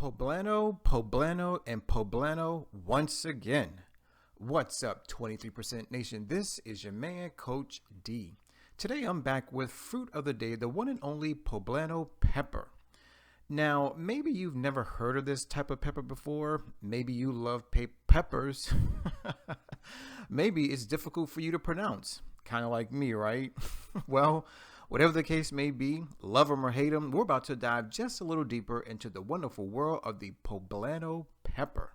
Poblano, and Poblano once again. What's up, 23% Nation? This is your man, Coach D. Today I'm back with fruit of the day, the one and only Poblano Pepper. Now, maybe you've never heard of this type of pepper before. Maybe you love peppers. Maybe it's difficult for you to pronounce. Kind of like me, right? Well, whatever the case may be, love them or hate them, we're about to dive just a little deeper into the wonderful world of the Poblano Pepper.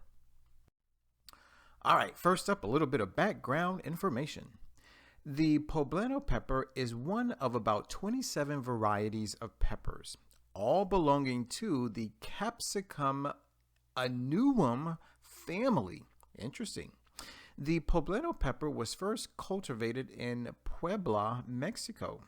All right, first up, a little bit of background information. The Poblano Pepper is one of about 27 varieties of peppers, all belonging to the Capsicum annuum family. Interesting. The Poblano pepper was first cultivated in Puebla, Mexico.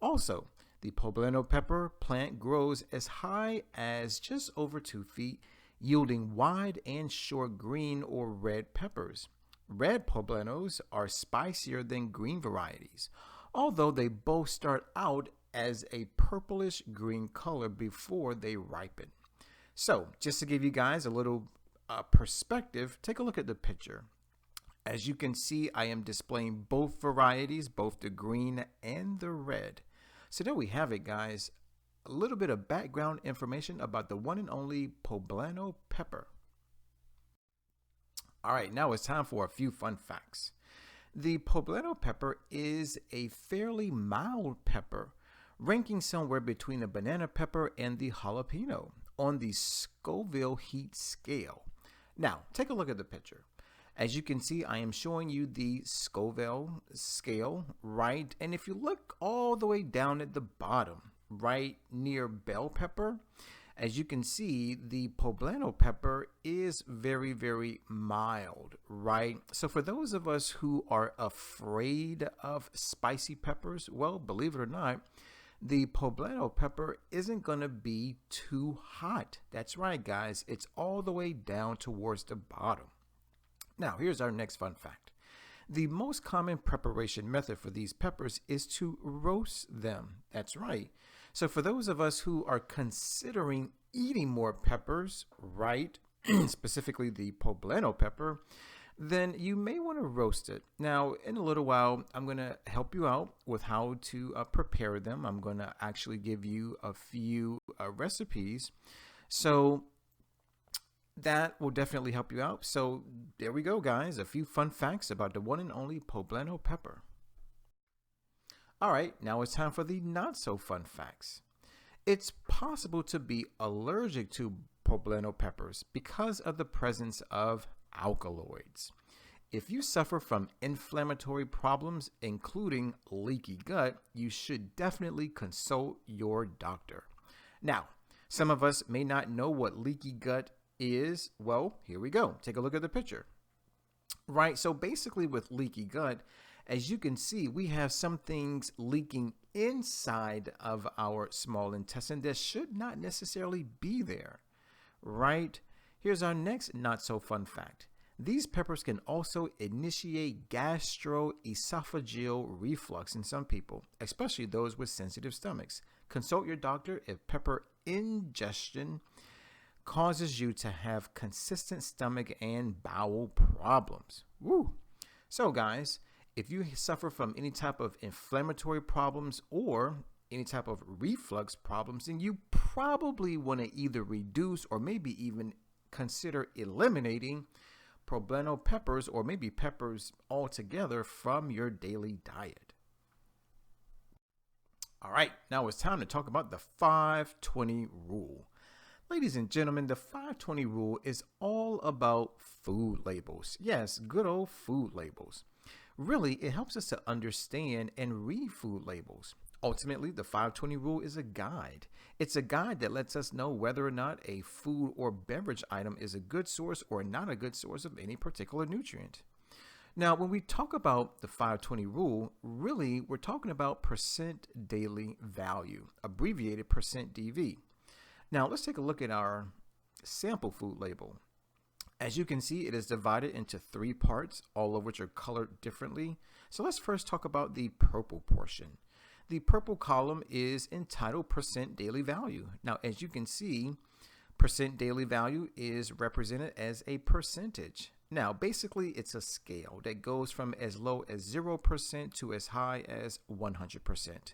Also, the Poblano pepper plant grows as high as just over 2 feet, yielding wide and short green or red peppers. Red poblanos are spicier than green varieties, although they both start out as a purplish green color before they ripen. So, just to give you guys a little perspective, take a look at the picture. As you can see, I am displaying both varieties, both the green and the red. So there we have it, guys. A little bit of background information about the one and only Poblano pepper. All right, now it's time for a few fun facts. The Poblano pepper is a fairly mild pepper, ranking somewhere between the banana pepper and the jalapeno on the Scoville heat scale. Now, take a look at the picture. As you can see, I am showing you the Scoville scale, right? And if you look all the way down at the bottom, right near bell pepper, as you can see, the Poblano pepper is very, very mild, right? So for those of us who are afraid of spicy peppers, well, believe it or not, the Poblano pepper isn't going to be too hot. That's right, guys. It's all the way down towards the bottom. Now, here's our next fun fact. The most common preparation method for these peppers is to roast them. That's right. So for those of us who are considering eating more peppers, right, specifically the Poblano pepper, then you may want to roast it. Now, in a little while, I'm going to help you out with how to prepare them. I'm going to actually give you a few recipes. So that will definitely help you out. So there we go, guys. A few fun facts about the one and only Poblano pepper. All right, now it's time for the not so fun facts. It's possible to be allergic to Poblano peppers because of the presence of alkaloids. If you suffer from inflammatory problems, including leaky gut, you should definitely consult your doctor. Now, some of us may not know what leaky gut is. Well, here we go. Take a look at the picture. Right, so basically with leaky gut, as you can see, we have some things leaking inside of our small intestine that should not necessarily be there, right? Here's our next not so fun fact. These peppers can also initiate gastroesophageal reflux in some people, especially those with sensitive stomachs. Consult your doctor if pepper ingestion causes you to have consistent stomach and bowel problems. Woo! So guys, if you suffer from any type of inflammatory problems or any type of reflux problems, then you probably want to either reduce or maybe even consider eliminating Poblano peppers or maybe peppers altogether from your daily diet. All right, now it's time to talk about the 5-20 rule. Ladies and gentlemen, the 5-20 rule is all about food labels. Yes, good old food labels. Really, it helps us to understand and read food labels. Ultimately, the 5-20 rule is a guide. It's a guide that lets us know whether or not a food or beverage item is a good source or not a good source of any particular nutrient. Now, when we talk about the 5-20 rule, really, we're talking about percent daily value, abbreviated percent DV. Now, let's take a look at our sample food label. As you can see, it is divided into 3 parts, all of which are colored differently. So let's first talk about the purple portion. The purple column is entitled percent daily value. Now, as you can see, Percent daily value is represented as a percentage. Now, basically, it's a scale that goes from as low as 0% to as high as 100%.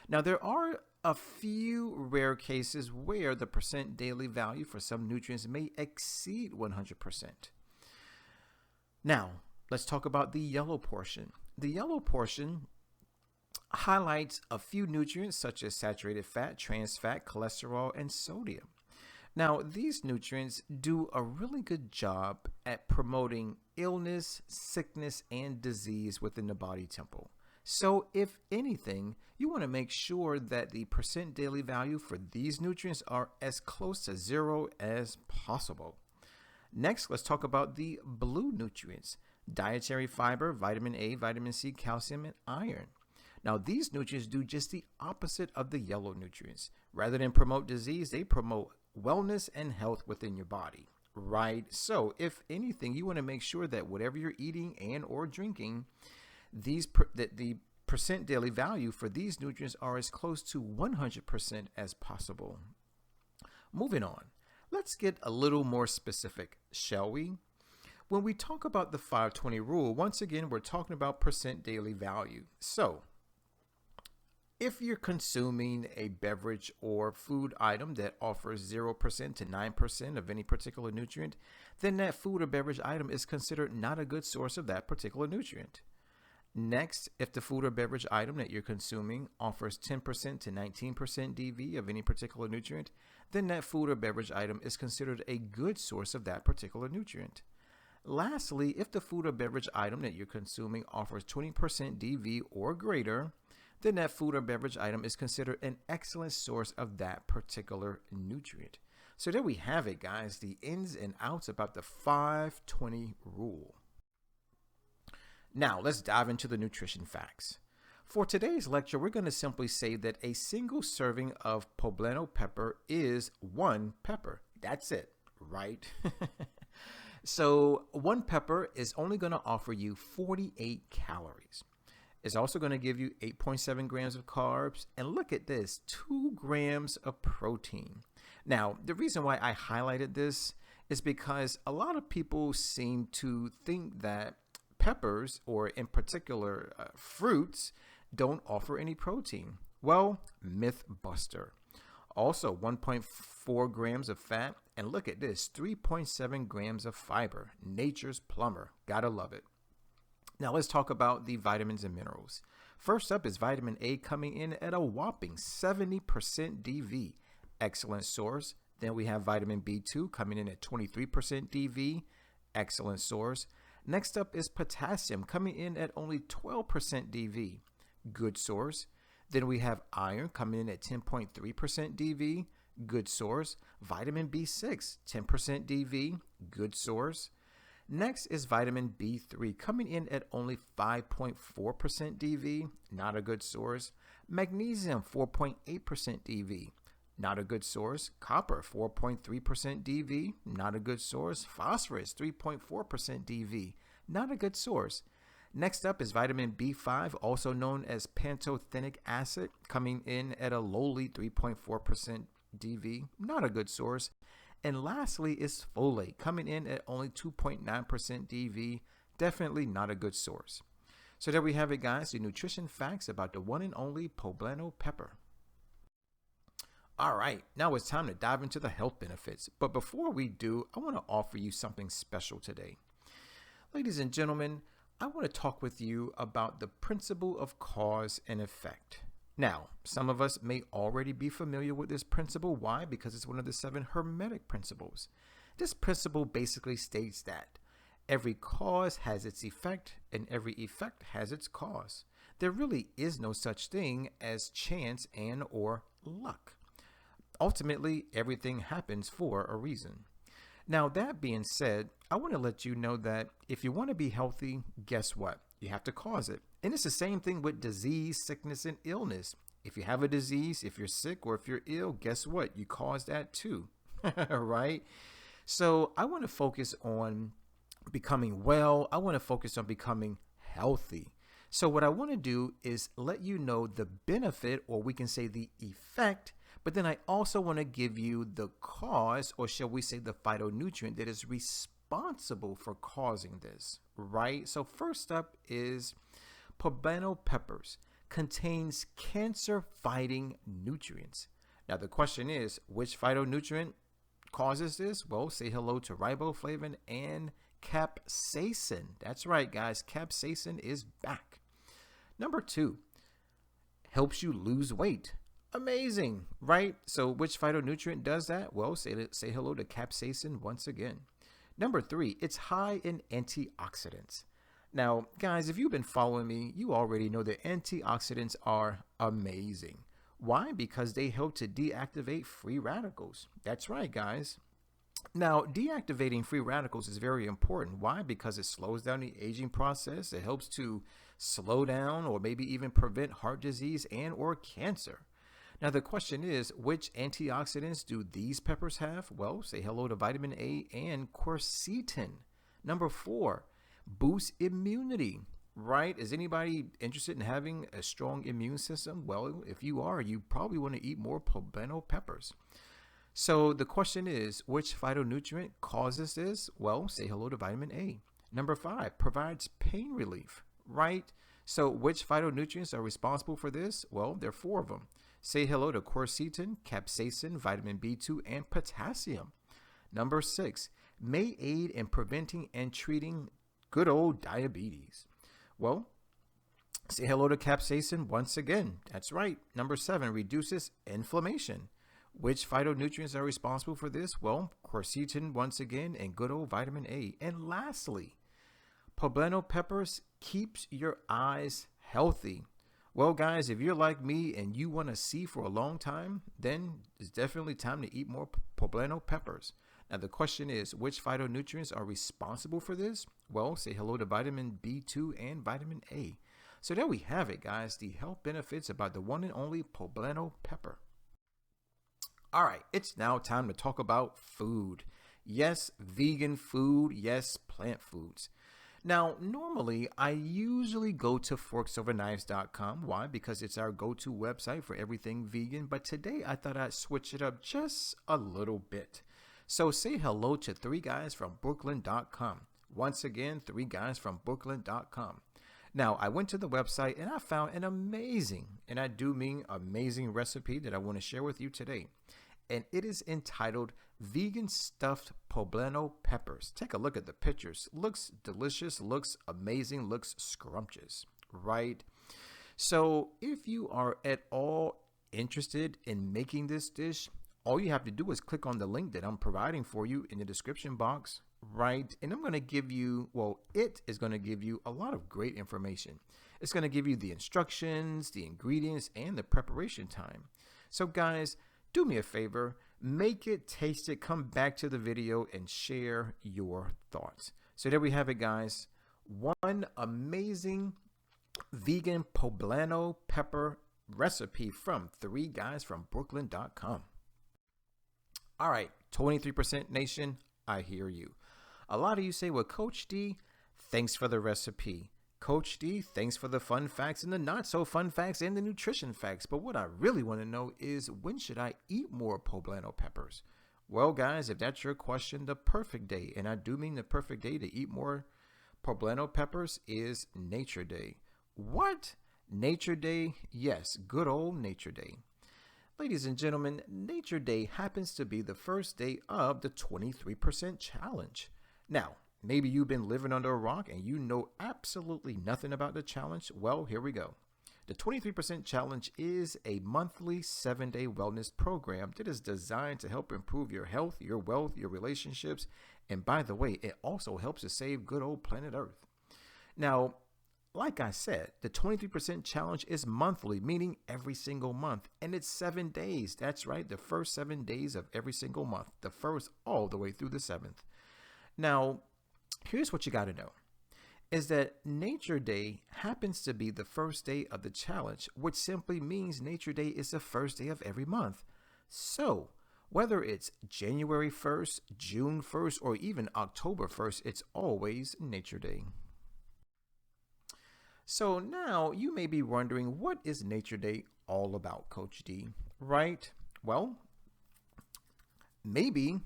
Now, there are a few rare cases where the percent daily value for some nutrients may exceed 100%. Now, let's talk about the yellow portion. The yellow portion highlights a few nutrients such as saturated fat, trans fat, cholesterol, and sodium. Now, these nutrients do a really good job at promoting illness, sickness, and disease within the body temple. So, if anything, you want to make sure that the percent daily value for these nutrients are as close to zero as possible. Next, let's talk about the blue nutrients: dietary fiber, vitamin A, vitamin C, calcium, and iron. Now, these nutrients do just the opposite of the yellow nutrients. Rather than promote disease, they promote wellness and health within your body, right? So, if anything, you want to make sure that whatever you're eating and or drinking, that the percent daily value for these nutrients are as close to 100% as possible. Moving on, let's get a little more specific, shall we? When we talk about the 520 rule, once again, we're talking about percent daily value. So, if you're consuming a beverage or food item that offers 0% to 9% of any particular nutrient, then that food or beverage item is considered not a good source of that particular nutrient. Next, if the food or beverage item that you're consuming offers 10% to 19% DV of any particular nutrient, then that food or beverage item is considered a good source of that particular nutrient. Lastly, if the food or beverage item that you're consuming offers 20% DV or greater, then that food or beverage item is considered an excellent source of that particular nutrient. So there we have it, guys, the ins and outs about the 520 rule. Now, let's dive into the nutrition facts. For today's lecture, we're going to simply say that a single serving of poblano pepper is one pepper. That's it, right? So one pepper is only going to offer you 48 calories. It's also going to give you 8.7 grams of carbs, and look at this, 2 grams of protein. Now, the reason why I highlighted this is because a lot of people seem to think that peppers, or in particular fruits, don't offer any protein. Well, myth buster. Also, 1.4 grams of fat, and look at this, 3.7 grams of fiber. Nature's plumber. Gotta love it. Now let's talk about the vitamins and minerals. First up is vitamin A, coming in at a whopping 70% DV. Excellent source. Then we have vitamin B2 coming in at 23% DV. Excellent source. Next up is potassium, coming in at only 12% DV. Good source. Then we have iron coming in at 10.3% DV. Good source. Vitamin B6, 10% DV. Good source. Next is vitamin B3, coming in at only 5.4% DV, not a good source. Magnesium, 4.8% DV, not a good source. Copper, 4.3% DV, not a good source. Phosphorus, 3.4% DV, not a good source. Next up is vitamin B5, also known as pantothenic acid, coming in at a lowly 3.4% DV, not a good source. And lastly is folate, coming in at only 2.9% DV, definitely not a good source. So there we have it, guys, the nutrition facts about the one and only poblano pepper. All right, now it's time to dive into the health benefits. But before we do, I want to offer you something special today. Ladies and gentlemen, I want to talk with you about the principle of cause and effect. Now, some of us may already be familiar with this principle. Why? Because it's one of the 7 Hermetic principles. This principle basically states that every cause has its effect and every effect has its cause. There really is no such thing as chance and or luck. Ultimately, everything happens for a reason. Now, that being said, I want to let you know that if you want to be healthy, guess what? You have to cause it. And it's the same thing with disease, sickness, and illness. If you have a disease, if you're sick, or if you're ill, guess what? You caused that too, right? So I want to focus on becoming well. I want to focus on becoming healthy. So what I want to do is let you know the benefit, or we can say the effect, But then I also want to give you the cause, or shall we say the phytonutrient that is responsible for causing this, right? So first up is poblano peppers contains cancer-fighting nutrients. Now the question is, which phytonutrient causes this? Well, say hello to riboflavin and capsaicin. That's right, guys. Capsaicin is back. Number 2, helps you lose weight. Amazing, right? So which phytonutrient does that? Well, say hello to capsaicin once again. Number 3, it's high in antioxidants. Now, guys, if you've been following me, you already know that antioxidants are amazing. Why? Because they help to deactivate free radicals. That's right, guys. Now, deactivating free radicals is very important. Why? Because it slows down the aging process. It helps to slow down or maybe even prevent heart disease and or cancer. Now, the question is, which antioxidants do these peppers have? Well, say hello to vitamin A and quercetin. Number 4, boost immunity, right? Is anybody interested in having a strong immune system? Well, if you are, you probably want to eat more poblano peppers. So the question is, which phytonutrient causes this? Well, say hello to vitamin A. Number 5, provides pain relief, right? So which phytonutrients are responsible for this? Well, there are 4 of them. Say hello to quercetin, capsaicin, vitamin B2, and potassium. Number 6, may aid in preventing and treating good old diabetes. Well, say hello to capsaicin once again. That's right. Number 7, reduces inflammation. Which phytonutrients are responsible for this? Well, quercetin once again and good old vitamin A. And lastly, poblano peppers keeps your eyes healthy. Well, guys, if you're like me and you want to see for a long time, then it's definitely time to eat more poblano peppers. Now, the question is, which phytonutrients are responsible for this? Well, say hello to vitamin B2 and vitamin A. So there we have it, guys, the health benefits about the one and only poblano pepper. All right, it's now time to talk about food. Yes, vegan food. Yes, plant foods. Now, normally, I usually go to forksoverknives.com. Why? Because it's our go-to website for everything vegan. But today, I thought I'd switch it up just a little bit. So say hello to 3guysfrombrooklyn.com. Once again, 3guysfrombrooklyn.com. Now, I went to the website and I found an amazing, and I do mean amazing, recipe that I want to share with you today. And it is entitled Vegan Stuffed Poblano Peppers. Take a look at the pictures. Looks delicious, looks amazing, looks scrumptious, right? So if you are at all interested in making this dish, all you have to do is click on the link that I'm providing for you in the description box, right? And I'm going to give you, well, it is going to give you a lot of great information. It's going to give you the instructions, the ingredients, and the preparation time. So guys, do me a favor, make it, taste it, come back to the video and share your thoughts. So there we have it, guys. One amazing vegan poblano pepper recipe from 3guysfrombrooklyn.com. All right, 23% nation, I hear you. A lot of you say, well, Coach D, thanks for the recipe. Coach D, thanks for the fun facts and the not so fun facts and the nutrition facts. But what I really want to know is, when should I eat more poblano peppers? Well, guys, if that's your question, the perfect day, and I do mean the perfect day to eat more poblano peppers, is Nature Day. What? Nature Day? Yes, good old Nature Day. Ladies and gentlemen, Nature Day happens to be the first day of the 23% challenge. Now, maybe you've been living under a rock and you know absolutely nothing about the challenge. Well, here we go. The 23% challenge is a monthly 7-day wellness program that is designed to help improve your health, your wealth, your relationships. And by the way, it also helps to save good old planet Earth. Now, like I said, the 23% challenge is monthly, meaning every single month. And it's 7 days. That's right. The first 7 days of every single month. The first all the way through the 7th. Now, here's what you got to know, is that Nature Day happens to be the first day of the challenge, which simply means Nature Day is the first day of every month. So whether it's January 1st, June 1st, or even October 1st, it's always Nature Day. So now you may be wondering, what is Nature Day all about, Coach D? Right? Well, maybe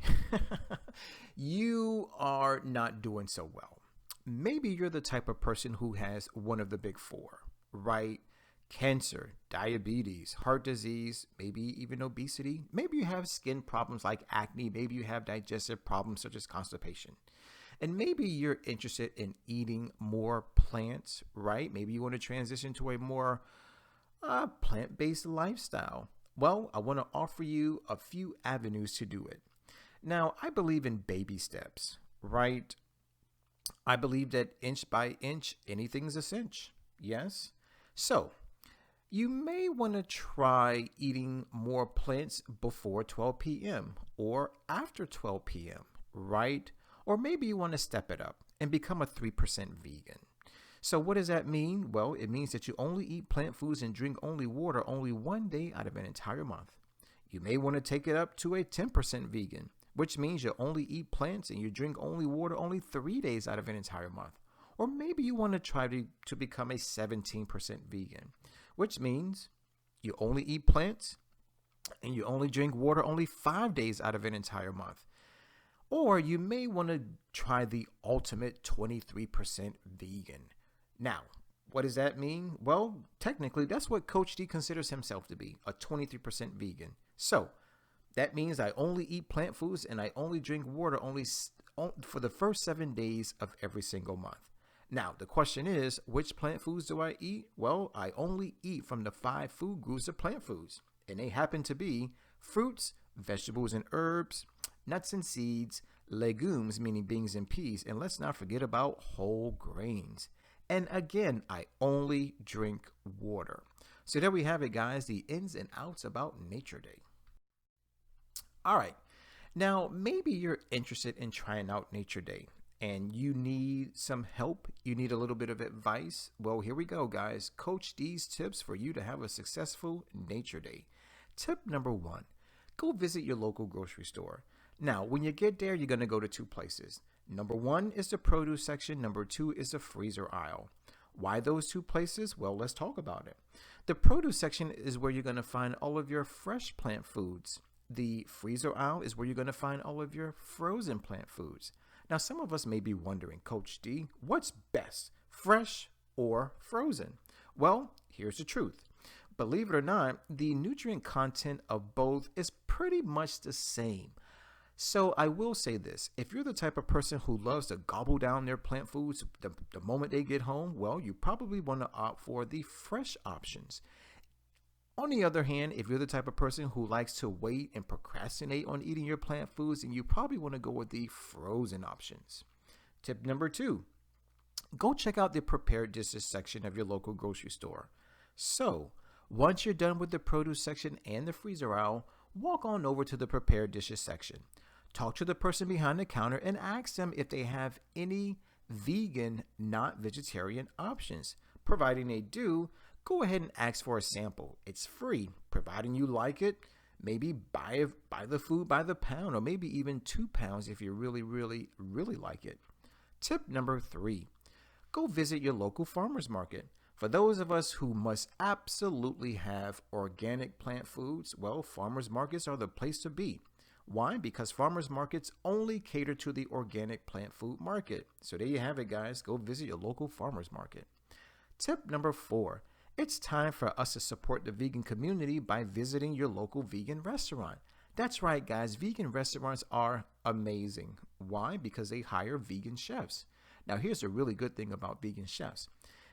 you are not doing so well. Maybe you're the type of person who has one of the big four, right? Cancer, diabetes, heart disease, maybe even obesity. Maybe you have skin problems like acne. Maybe you have digestive problems such as constipation. And maybe you're interested in eating more plants, right? Maybe you want to transition to a more plant-based lifestyle. Well, I want to offer you a few avenues to do it. Now, I believe in baby steps, right? I believe that inch by inch, anything's a cinch. Yes? So, you may want to try eating more plants before 12 p.m. or after 12 p.m., right? Or maybe you want to step it up and become a 3% vegan. So what does that mean? Well, it means that you only eat plant foods and drink only water only one day out of an entire month. You may want to take it up to a 10% vegan, which means you only eat plants and you drink only water only 3 days out of an entire month. Or maybe you want to try to become a 17% vegan, which means you only eat plants and you only drink water only 5 days out of an entire month. Or you may want to try the ultimate 23% vegan. Now, what does that mean? Well, technically, that's what Coach D considers himself to be, a 23% vegan. So, that means I only eat plant foods and I only drink water only for the first 7 days of every single month. Now, the question is, which plant foods do I eat? Well, I only eat from the 5 food groups of plant foods, and they happen to be fruits, vegetables and herbs, nuts and seeds, legumes, meaning beans and peas, and let's not forget about whole grains. And again, I only drink water. So there we have it, guys, the ins and outs about Nature Day. All right, now maybe you're interested in trying out Nature Day and you need some help, you need a little bit of advice. Well, here we go, guys. Coach D's tips for you to have a successful Nature Day. Tip number 1, go visit your local grocery store. Now, when you get there, you're going to go to 2 places. Number 1 is the produce section. Number 2 is the freezer aisle. Why those 2 places? Well, let's talk about it. The produce section is where you're going to find all of your fresh plant foods. The freezer aisle is where you're going to find all of your frozen plant foods. Now, some of us may be wondering, Coach D, what's best, fresh or frozen? Well, here's the truth. Believe it or not, the nutrient content of both is pretty much the same. So I will say this, if you're the type of person who loves to gobble down their plant foods the moment they get home, well, you probably want to opt for the fresh options. On the other hand, if you're the type of person who likes to wait and procrastinate on eating your plant foods, then you probably want to go with the frozen options. Tip number 2, go check out the prepared dishes section of your local grocery store. So, once you're done with the produce section and the freezer aisle, walk on over to the prepared dishes section. Talk to the person behind the counter and ask them if they have any vegan, not vegetarian options. Providing they do, go ahead and ask for a sample. It's free, providing you like it. Maybe buy the food by the pound, or maybe even 2 pounds if you really, really, really like it. Tip number 3, go visit your local farmer's market. For those of us who must absolutely have organic plant foods, well, farmers markets are the place to be. Why? Because farmers markets only cater to the organic plant food market. So there you have it, guys. Go visit your local farmers market. Tip number 4, it's time for us to support the vegan community by visiting your local vegan restaurant. That's right, guys. Vegan restaurants are amazing. Why? Because they hire vegan chefs. Now, here's a really good thing about vegan chefs.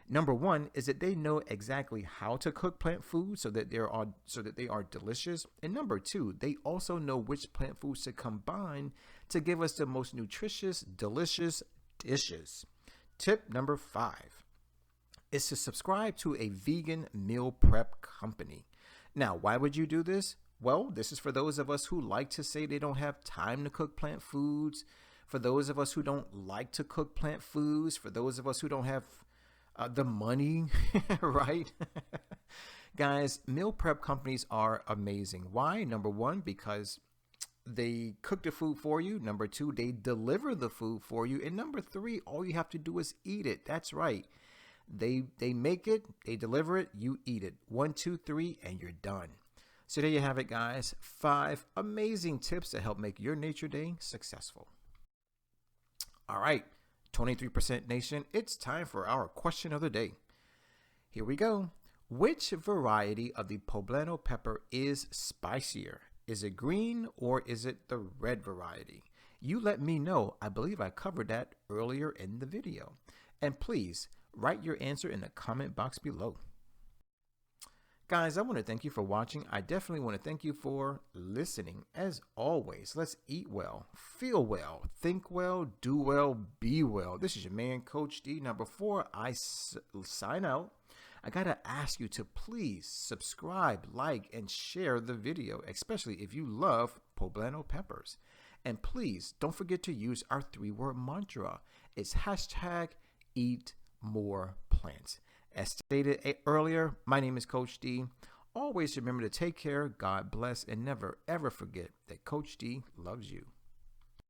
Number 1 is that they know exactly how to cook plant foods so that they are delicious. And number 2, they also know which plant foods to combine to give us the most nutritious, delicious dishes. Tip number 5 is to subscribe to a vegan meal prep company. Now, why would you do this? Well, this is for those of us who like to say they don't have time to cook plant foods, for those of us who don't like to cook plant foods, for those of us who don't have the money, right? Guys, meal prep companies are amazing. Why? Number 1, because they cook the food for you. Number 2, they deliver the food for you. And number 3, all you have to do is eat it. That's right. They make it, they deliver it, you eat it. 1, 2, 3, and you're done. So there you have it, guys. 5 amazing tips to help make your nature day successful. All right, 23% Nation, it's time for our question of the day. Here we go. Which variety of the Poblano pepper is spicier? Is it green or is it the red variety? You let me know. I believe I covered that earlier in the video. And please write your answer in the comment box below. Guys, I want to thank you for watching. I definitely want to thank you for listening. As always, let's eat well, feel well, think well, do well, be well. This is your man, Coach D. Now, before I sign out, I got to ask you to please subscribe, like, and share the video, especially if you love Poblano peppers. And please don't forget to use our 3-word mantra. It's #eat more plants. As stated earlier, my name is Coach D. Always remember to take care, God bless, and never ever forget that Coach D loves you.